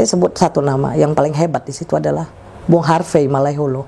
Saya sebut satu nama yang paling hebat di situ adalah Bung Harvey Malaiholo.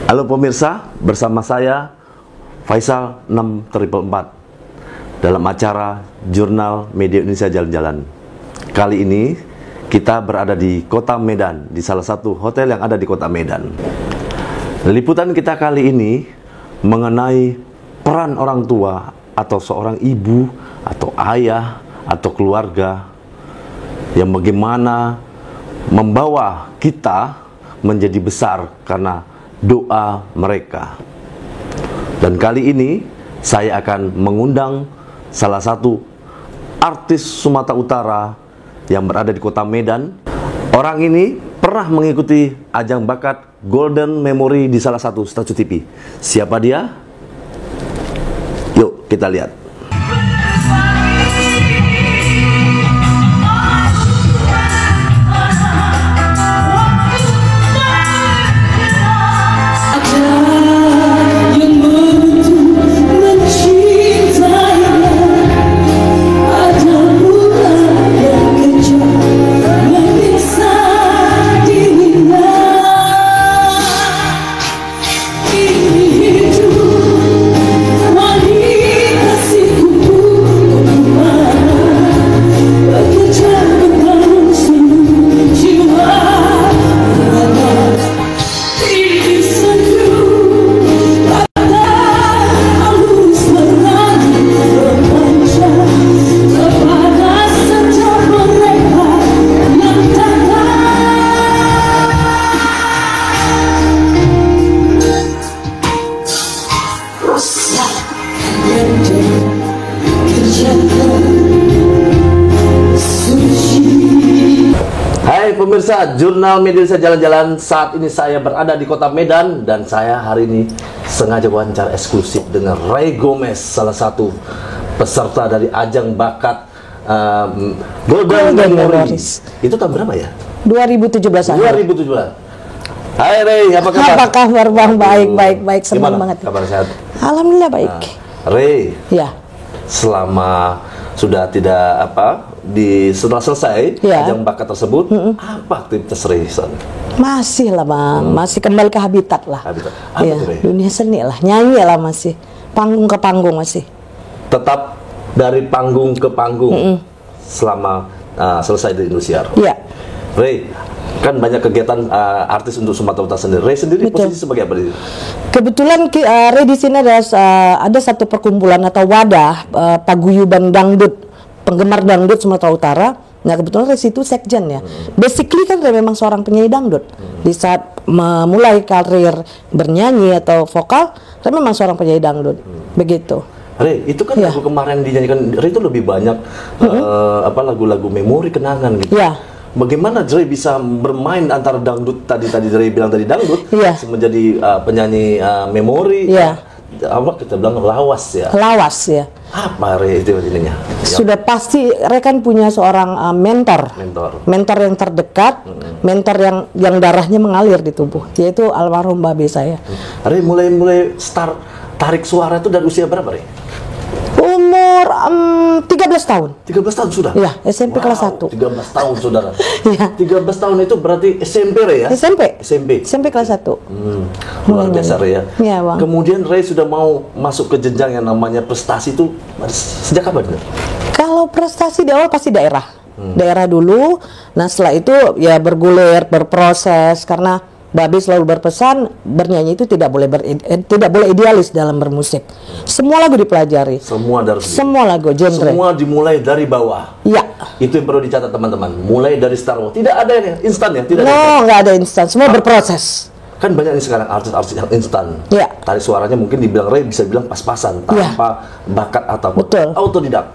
Halo pemirsa, bersama saya Faisal 6444 dalam acara Jurnal Media Indonesia Jalan-Jalan. Kali ini kita berada di Kota Medan, di salah satu hotel yang ada di Kota Medan. Liputan kita kali ini mengenai peran orang tua atau seorang ibu atau ayah atau keluarga yang bagaimana membawa kita menjadi besar karena doa mereka. Dan kali ini saya akan mengundang salah satu artis Sumatera Utara yang berada di Kota Medan. Orang ini pernah mengikuti ajang bakat Golden Memory di salah satu stasiun TV. Siapa dia? Yuk kita lihat. Hai pemirsa Jurnal Media Indonesia Jalan-Jalan, saat ini saya berada di Kota Medan dan saya hari ini sengaja wawancara eksklusif dengan Ray Gomez, salah satu peserta dari ajang bakat Golden Memory. Itu tahun berapa ya? 2017. 2017. Hai Ray, apa kabar? Apa kabar Bang? Baik, senang banget. Kabar sehat? Alhamdulillah baik. Ray, Ya. selama sudah tidak setelah selesai ajang bakat tersebut, apa aktivitas Ray? Masih lah Bang, masih kembali ke habitat lah. Habitat. Apa Ya, tuh, Ray? dunia seni lah, nyanyi lah masih. Panggung ke panggung masih. Tetap dari panggung ke panggung selama selesai di Indosiar. Iya. Ray, kan banyak kegiatan artis untuk Sumatera Utara sendiri. Ray sendiri posisi sebagai apa di sini? Kebetulan Ray di sini ada satu perkumpulan atau wadah paguyuban dangdut, penggemar dangdut Sumatera Utara. Nah kebetulan Ray itu sekjen ya. Basically kan Ray memang seorang penyanyi dangdut. Di saat memulai karir bernyanyi atau vokal, Ray memang seorang penyanyi dangdut. Begitu. Ray, itu kan lagu kemarin dinyanyikan Ray itu lebih banyak lagu-lagu memori kenangan gitu. Ya. Bagaimana Ray bisa bermain antara dangdut tadi Ray bilang tadi dangdut Iya. menjadi penyanyi memori apa kita bilang lawas ya. Lawas ya. Apa Ray itu ininya? Sudah pasti rekan punya seorang mentor. Mentor yang terdekat, mentor yang darahnya mengalir di tubuh, yaitu almarhum babe saya. Ray mulai start tarik suara itu dari usia berapa, Ray? Umur 13 tahun. 13 tahun sudah? Iya, SMP kelas 1. 13 tahun, Saudara. Iya. 13 tahun itu berarti SMP, Ray ya? SMP kelas 1. Luar biasa, Ray ya. Iya, Bang. Kemudian Ray sudah mau masuk ke jenjang yang namanya prestasi itu sejak kapan? Kalau prestasi di awal pasti daerah. Daerah dulu. Nah, setelah itu ya bergulir, berproses karena Babe selalu berpesan bernyanyi itu tidak boleh idealis dalam bermusik. Semua lagu dipelajari. Semua lagu genre. Semua dimulai dari bawah. Iya. Itu yang perlu dicatat teman-teman. Mulai dari Star Wars. Tidak ada yang instan ya? Nggak ada instan. Semua berproses. Kan banyak nih sekarang artis-artis yang instan. Iya. Tarik suaranya mungkin dibilang Ray bisa bilang pas-pasan tanpa bakat atau autodidak.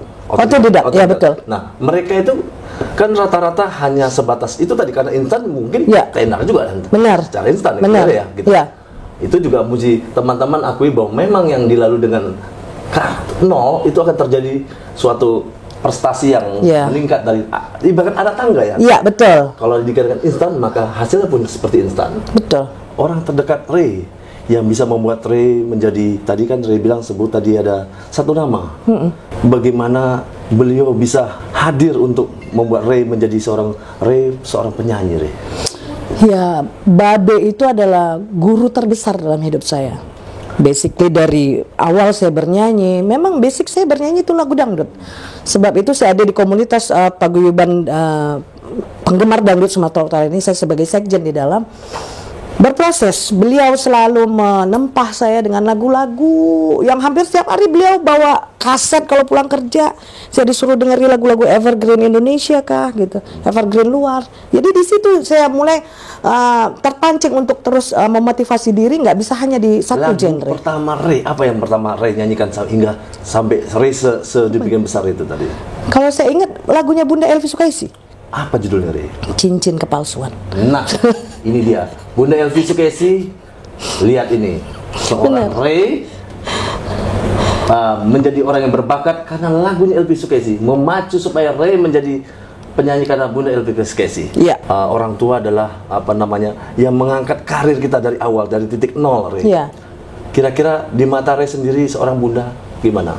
Ya betul. Nah, mereka itu kan rata-rata hanya sebatas itu tadi karena instan mungkin tenar juga kan. Benar. Secara instan ya gitu. Ya. Itu juga muji teman-teman akui bahwa memang yang dilalui dengan nol itu akan terjadi suatu prestasi yang meningkat dari ibarat anak tangga ya. Iya, betul. Kalau dikatakan instan maka hasilnya pun seperti instan. Betul. Orang terdekat Ray yang bisa membuat Ray menjadi, tadi kan Ray bilang sebut tadi ada satu nama. Bagaimana beliau bisa hadir untuk membuat Ray menjadi seorang penyanyi, Ray? Ya, Babe itu adalah guru terbesar dalam hidup saya. Basically dari awal saya bernyanyi, memang basic saya bernyanyi itu lagu dangdut. Sebab itu saya ada di komunitas paguyuban penggemar dangdut Sumatera Utara ini, saya sebagai sekjen di dalam. Berproses, beliau selalu menempa saya dengan lagu-lagu yang hampir setiap hari beliau bawa kaset kalau pulang kerja. Saya disuruh dengerin lagu-lagu evergreen Indonesia kah gitu, evergreen luar. Jadi di situ saya mulai terpancing untuk terus memotivasi diri, nggak bisa hanya di satu genre. Pertama Ray, apa yang pertama Ray nyanyikan hingga sampai Ray sedemikian besar itu tadi? Kalau saya ingat lagunya Bunda Elvi Sukaisi. Apa judulnya, Ray? Cincin Kepalsuan. Nah, ini dia. Bunda Elvi Sukaisi, lihat ini. Seorang Ray menjadi orang yang berbakat karena lagunya Elvi Sukaisi. Memacu supaya Ray menjadi penyanyi karena Bunda Elvi Sukaisi. Iya. Orang tua adalah, yang mengangkat karir kita dari awal, dari titik nol, Ray. Iya. Kira-kira di mata Ray sendiri, seorang bunda, gimana?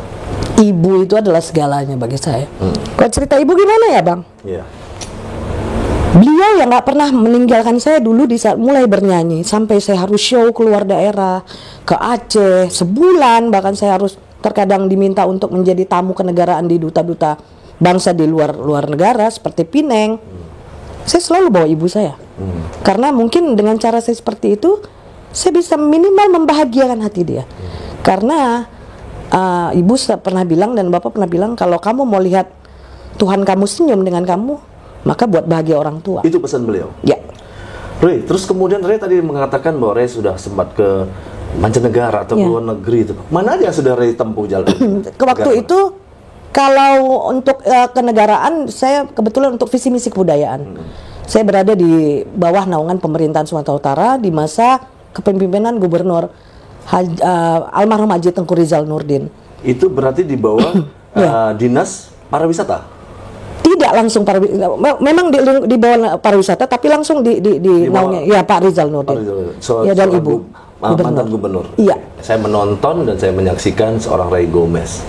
Ibu itu adalah segalanya bagi saya. Kalau cerita ibu gimana ya, Bang? Iya. Beliau yang nggak pernah meninggalkan saya dulu di saat mulai bernyanyi, sampai saya harus show keluar daerah, ke Aceh sebulan, bahkan saya harus terkadang diminta untuk menjadi tamu kenegaraan di duta-duta bangsa di luar negara seperti Pineng. Saya selalu bawa ibu saya, karena mungkin dengan cara saya seperti itu saya bisa minimal membahagiakan hati dia. Karena ibu pernah bilang dan bapak pernah bilang, kalau kamu mau lihat Tuhan kamu senyum dengan kamu, maka buat bahagia orang tua. Itu pesan beliau. Ya. Ray, terus kemudian Ray tadi mengatakan bahwa Ray sudah sempat ke mancanegara atau luar negeri itu. Mana aja sudah Ray tempuh jalan? Ke waktu itu kalau untuk kenegaraan saya kebetulan untuk visi misi kebudayaan. Saya berada di bawah naungan pemerintahan Sumatera Utara di masa kepemimpinan Gubernur almarhum Haji Tengku Rizal Nurdin. Itu berarti di bawah dinas pariwisata. Tidak langsung memang di bawah pariwisata, tapi langsung di naungnya ya Pak Rizal Nurdin. Ya, dan Ibu mantan gubernur. Iya. Saya menonton dan saya menyaksikan seorang Ray Gomez.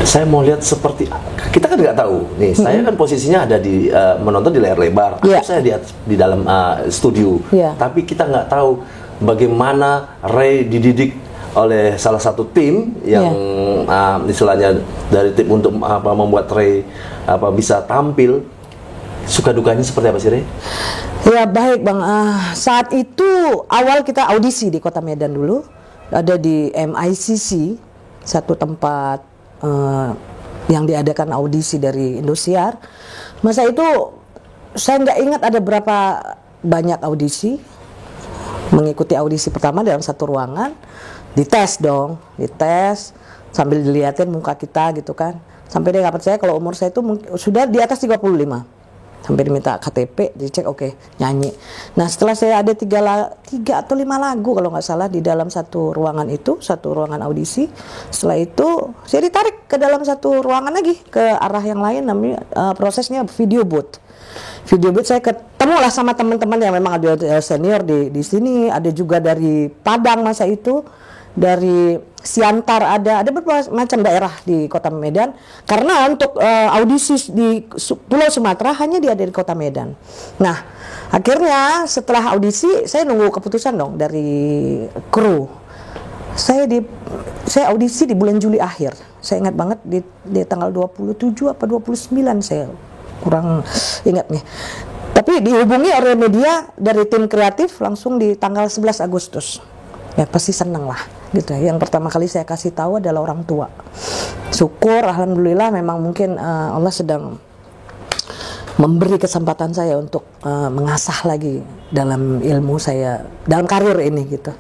Saya mau lihat seperti, kita kan nggak tahu nih. Saya kan posisinya ada di menonton di layar lebar. Saya di dalam studio. Tapi kita nggak tahu bagaimana Ray dididik oleh salah satu tim yang istilahnya dari tim untuk membuat Ray bisa tampil. Suka dukanya seperti apa sih, Ray? Ya baik, Bang. Saat itu awal kita audisi di Kota Medan dulu, ada di MICC, satu tempat yang diadakan audisi dari Indosiar. Masa itu saya nggak ingat ada berapa banyak audisi. Mengikuti audisi pertama dalam satu ruangan, dites sambil dilihatin muka kita gitu kan. Sampai dia nggak percaya kalau umur saya itu sudah di atas 35. sampai diminta KTP, dicek oke, nyanyi. Nah setelah saya ada 3 atau 5 lagu kalau nggak salah di dalam satu ruangan itu, satu ruangan audisi. Setelah itu saya ditarik ke dalam satu ruangan lagi ke arah yang lain, namanya prosesnya video booth. Video booth saya ketemu lah sama teman-teman yang memang ada senior di sini, ada juga dari Padang masa itu, dari Siantar, ada berbagai macam daerah di Kota Medan. Karena untuk audisi di Pulau Sumatera hanya dia ada di Kota Medan. Nah, akhirnya setelah audisi saya nunggu keputusan dong dari kru. Saya audisi di bulan Juli akhir. Saya ingat banget di tanggal 27 apa 29, saya kurang ingat nih. Tapi dihubungi oleh media dari tim kreatif langsung di tanggal 11 Agustus. Ya pasti seneng lah gitu. Yang pertama kali saya kasih tahu adalah orang tua. Syukur, alhamdulillah memang mungkin Allah sedang memberi kesempatan saya untuk mengasah lagi dalam ilmu saya, dalam karir ini gitu.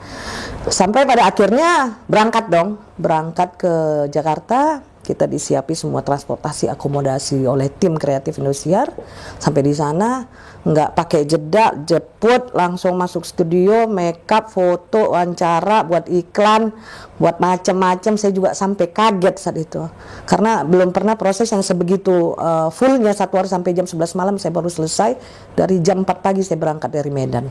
Sampai pada akhirnya berangkat ke Jakarta. Kita disiapi semua transportasi, akomodasi oleh tim kreatif Indosiar. Sampai di sana nggak pakai jeda, jemput, langsung masuk studio, makeup, foto, wawancara, buat iklan, buat macam-macam. Saya juga sampai kaget saat itu, karena belum pernah proses yang sebegitu fullnya, 1 hari sampai jam 11 malam. Saya baru selesai, dari jam 4 pagi saya berangkat dari Medan.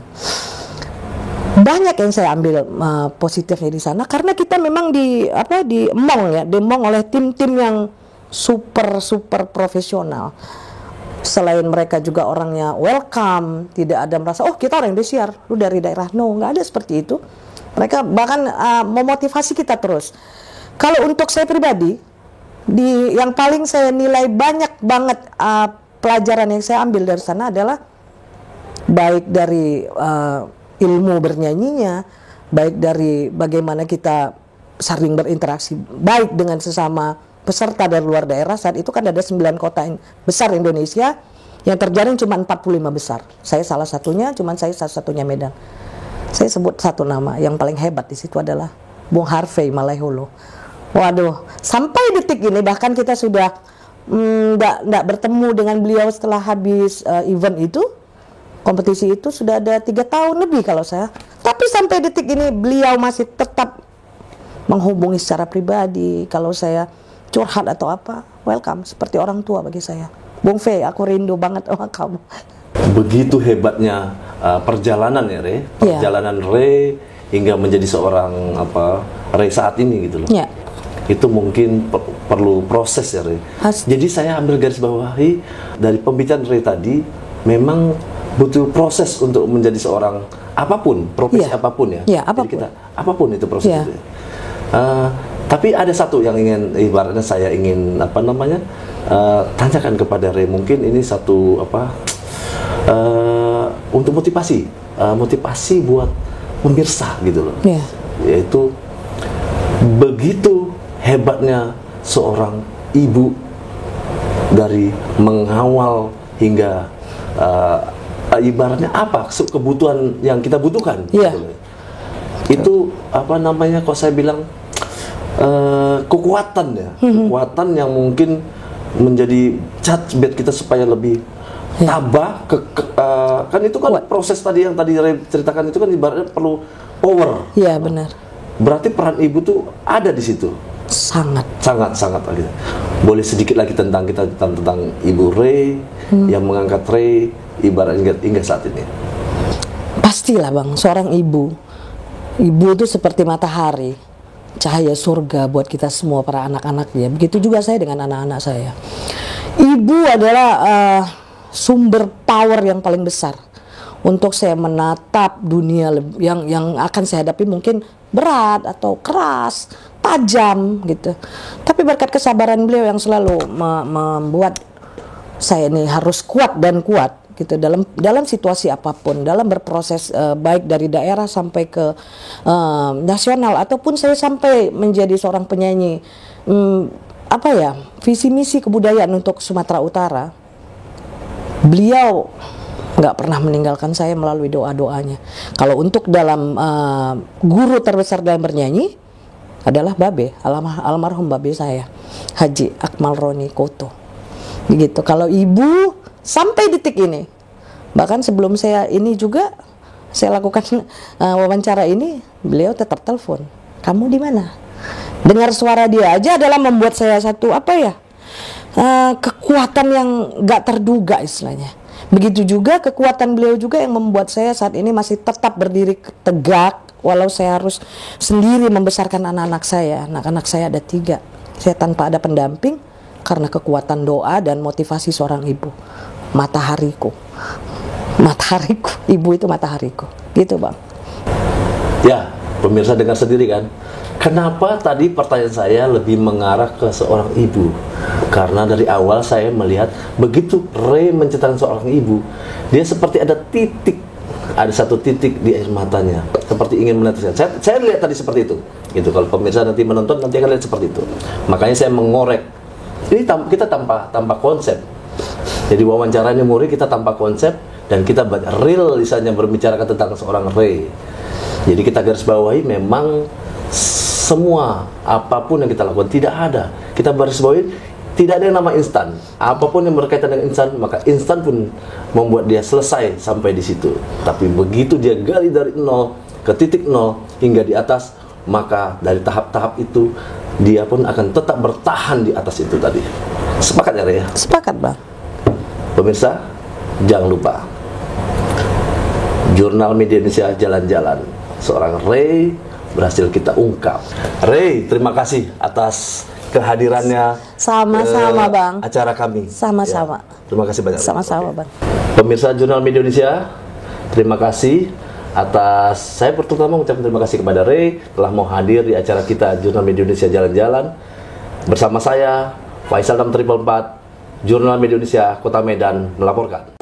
Banyak yang saya ambil positifnya di sana, karena kita memang diemong oleh tim-tim yang super profesional. Selain mereka juga orangnya welcome, tidak ada merasa kita orang Indosiar, lu dari daerah, no, nggak ada seperti itu. Mereka bahkan memotivasi kita terus. Kalau untuk saya pribadi, yang paling saya nilai banyak banget pelajaran yang saya ambil dari sana adalah baik dari ilmu bernyanyinya, baik dari bagaimana kita saling berinteraksi baik dengan sesama peserta dari luar daerah. Saat itu kan ada 9 kota besar Indonesia, yang terjaring cuma 45 besar. Saya salah satunya, cuman saya satu-satunya Medan. Saya sebut satu nama, yang paling hebat di situ adalah Bung Harvey Malaiholo. Waduh, sampai detik ini bahkan kita sudah nggak bertemu dengan beliau setelah habis event itu. Kompetisi itu sudah ada 3 tahun lebih kalau saya. Tapi sampai detik ini beliau masih tetap menghubungi secara pribadi. Kalau saya curhat atau apa, welcome, seperti orang tua bagi saya. Bung Fe, aku rindu banget sama kamu. Begitu hebatnya perjalanan ya, Re. Perjalanan Re hingga menjadi seorang Re saat ini gitu loh. Yeah. Itu mungkin perlu proses ya, Re. Jadi saya ambil garis bawahi dari pembicaraan Re tadi, memang butuh proses untuk menjadi seorang apapun, profesi apapun ya. Apapun. Jadi kita apapun itu proses itu. Tapi ada satu yang ibaratnya saya ingin tanyakan kepada Re. Mungkin ini satu untuk motivasi buat pemirsa gitu loh. Yaitu begitu hebatnya seorang ibu dari mengawal hingga ibaratnya kebutuhan yang kita butuhkan gitu. Itu kok saya bilang kekuatan ya, kekuatan yang mungkin menjadi catbet kita supaya lebih tabah kan itu kan proses tadi yang tadi ceritakan itu kan ibaratnya perlu power. Iya benar. Berarti peran ibu tuh ada di situ. Sangat lagi. Boleh sedikit lagi tentang Ibu Re yang mengangkat Re ibaratnya hingga saat ini. Pastilah Bang, seorang ibu itu seperti matahari, cahaya surga buat kita semua para anak-anaknya. Begitu juga saya dengan anak-anak saya. Ibu adalah sumber power yang paling besar untuk saya menatap dunia yang akan saya hadapi, mungkin berat atau keras, tajam gitu. Tapi berkat kesabaran beliau yang selalu membuat saya ini harus kuat gitu dalam situasi apapun, dalam berproses baik dari daerah sampai ke nasional, ataupun saya sampai menjadi seorang penyanyi visi misi kebudayaan untuk Sumatera Utara. Beliau nggak pernah meninggalkan saya melalui doa-doanya. Kalau untuk dalam guru terbesar dalam bernyanyi adalah Babe, almarhum Babe saya, Haji Akmal Roni Koto. Begitu. Kalau ibu sampai detik ini, bahkan sebelum saya ini juga saya lakukan wawancara ini, beliau tetap telepon. Kamu di mana? Dengar suara dia aja adalah membuat saya satu kekuatan yang gak terduga istilahnya. Begitu juga kekuatan beliau juga yang membuat saya saat ini masih tetap berdiri tegak, walau saya harus sendiri membesarkan anak-anak saya. Anak-anak saya ada 3. Saya tanpa ada pendamping karena kekuatan doa dan motivasi seorang ibu. Matahariku, ibu itu matahariku, gitu Bang. Ya, pemirsa dengar sendiri kan. Kenapa tadi pertanyaan saya lebih mengarah ke seorang ibu? Karena dari awal saya melihat begitu Ray menceritakan seorang ibu, dia seperti ada satu titik di air matanya, seperti ingin meneteskan. Saya lihat tadi seperti itu. Gitu. Kalau pemirsa nanti menonton, nanti akan lihat seperti itu. Makanya saya mengorek. Ini kita tanpa konsep. Jadi wawancaranya Muri kita tanpa konsep dan kita real misalnya berbicara tentang seorang Ray. Jadi kita garis bawahi memang semua apapun yang kita lakukan tidak ada. Kita garis bawahi tidak ada yang nama instan. Apapun yang berkaitan dengan instan, maka instan pun membuat dia selesai sampai di situ. Tapi begitu dia gali dari nol ke titik nol hingga di atas, maka dari tahap-tahap itu dia pun akan tetap bertahan di atas itu tadi. Sepakat ya Ray? Sepakat Bang. Pemirsa, jangan lupa Jurnal Media Indonesia Jalan-Jalan, seorang Ray berhasil kita ungkap. Ray, terima kasih atas kehadirannya. Sama-sama Bang. Acara kami. Sama-sama. Ya, terima kasih banyak. Sama-sama Bang. Pemirsa Jurnal Media Indonesia, terima kasih atas, saya pertama mengucapkan terima kasih kepada Ray telah mau hadir di acara kita Jurnal Media Indonesia Jalan-Jalan. Bersama saya Faisal 6444, Jurnal Media Indonesia Kota Medan melaporkan.